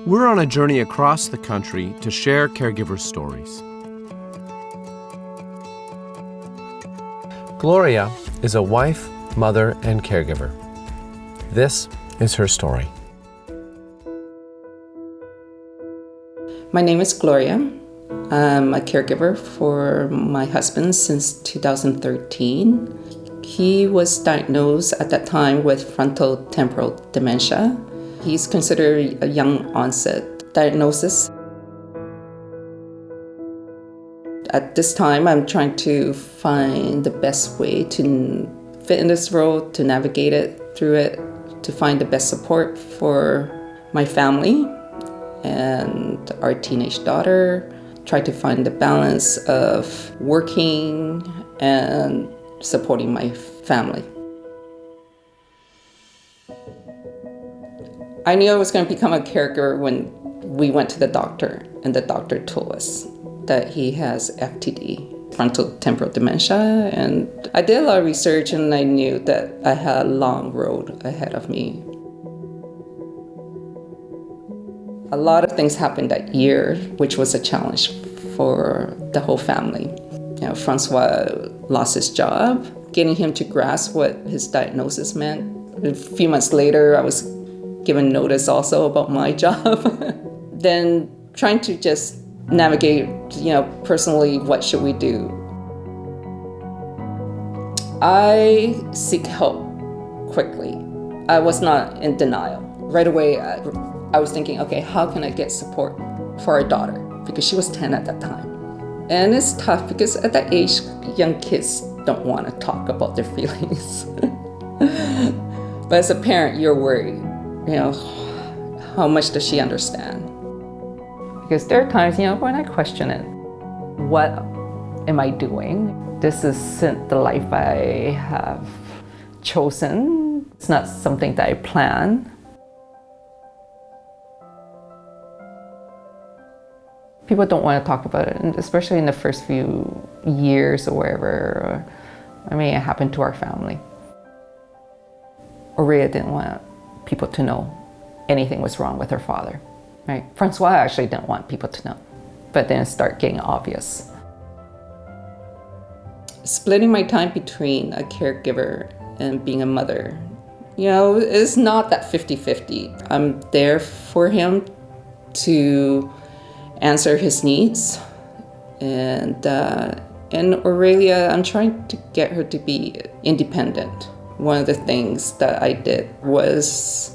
We're on a journey across the country to share caregiver stories. Gloria is a wife, mother, and caregiver. This is her story. My name is Gloria. I'm a caregiver for my husband since 2013. He was diagnosed at that time with frontotemporal dementia. He's considered a young onset diagnosis. At this time, I'm trying to find the best way to fit in this role, to navigate it through it, to find the best support for my family and our teenage daughter. Try to find the balance of working and supporting my family. I knew I was going to become a caregiver when we went to the doctor, and the doctor told us that he has FTD, frontotemporal dementia, and I did a lot of research and I knew that I had a long road ahead of me. A lot of things happened that year, which was a challenge for the whole family. Francois lost his job. Getting him to grasp what his diagnosis meant. A few months later, I was given notice also about my job. Then trying to just navigate, personally, what should we do? I seek help quickly. I was not in denial. Right away, I was thinking, okay, how can I get support for our daughter? Because she was 10 at that time. And it's tough because at that age, young kids don't want to talk about their feelings. But as a parent, you're worried, how much does she understand? Because there are times, when I question it, what am I doing? This isn't the life I have chosen. It's not something that I plan. People don't want to talk about it, and especially in the first few years or wherever. It happened to our family. Aurelia didn't want people to know anything was wrong with her father. Right? Francois actually didn't want people to know, but then it started getting obvious. Splitting my time between a caregiver and being a mother, it's not that 50-50. I'm there for him to answer his needs, and Aurelia, I'm trying to get her to be independent. One of the things that I did was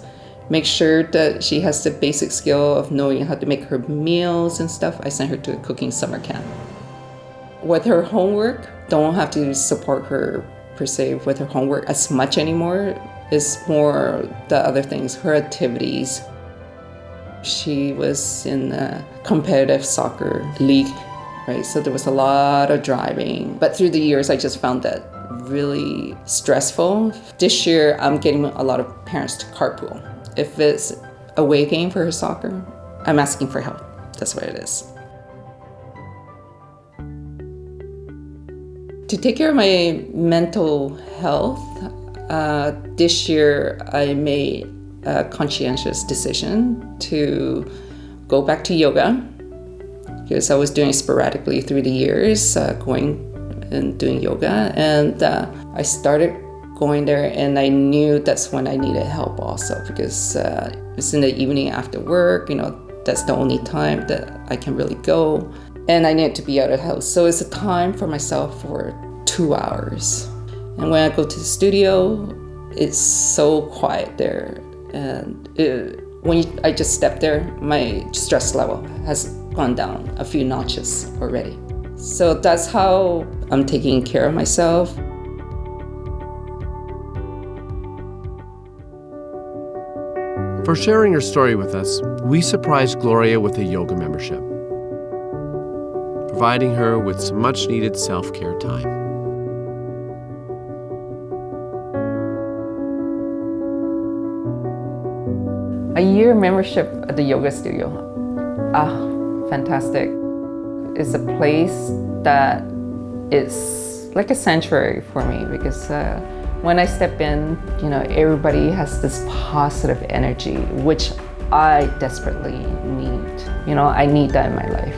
make sure that she has the basic skill of knowing how to make her meals and stuff. I sent her to a cooking summer camp. With her homework, don't have to support her per se with her homework as much anymore. It's more the other things, her activities. She was in a competitive soccer league, right? So there was a lot of driving. But through the years, I just found that really stressful. This year, I'm getting a lot of parents to carpool. If it's a away game for her soccer, I'm asking for help. That's what it is. To take care of my mental health, this year I made a conscientious decision to go back to yoga, because I was doing it sporadically through the years, going and doing yoga, and I started going there, and I knew that's when I needed help also, because it's in the evening after work, that's the only time that I can really go, and I need to be out of the house. So it's a time for myself for 2 hours. And when I go to the studio, it's so quiet there. And I just step there, my stress level has gone down a few notches already. So that's how I'm taking care of myself. For sharing her story with us, we surprised Gloria with a yoga membership, providing her with some much-needed self-care time. A year membership at the yoga studio. Fantastic. It's a place that is like a sanctuary for me, because when I step in, everybody has this positive energy, which I desperately need. I need that in my life.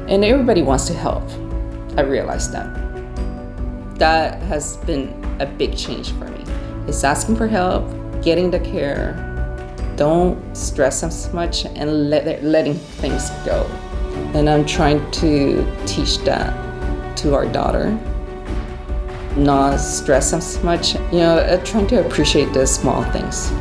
And everybody wants to help. I realized that. That has been a big change for me. It's asking for help, getting the care, don't stress as much, and letting things go. And I'm trying to teach that to our daughter. Not stress as much, trying to appreciate the small things.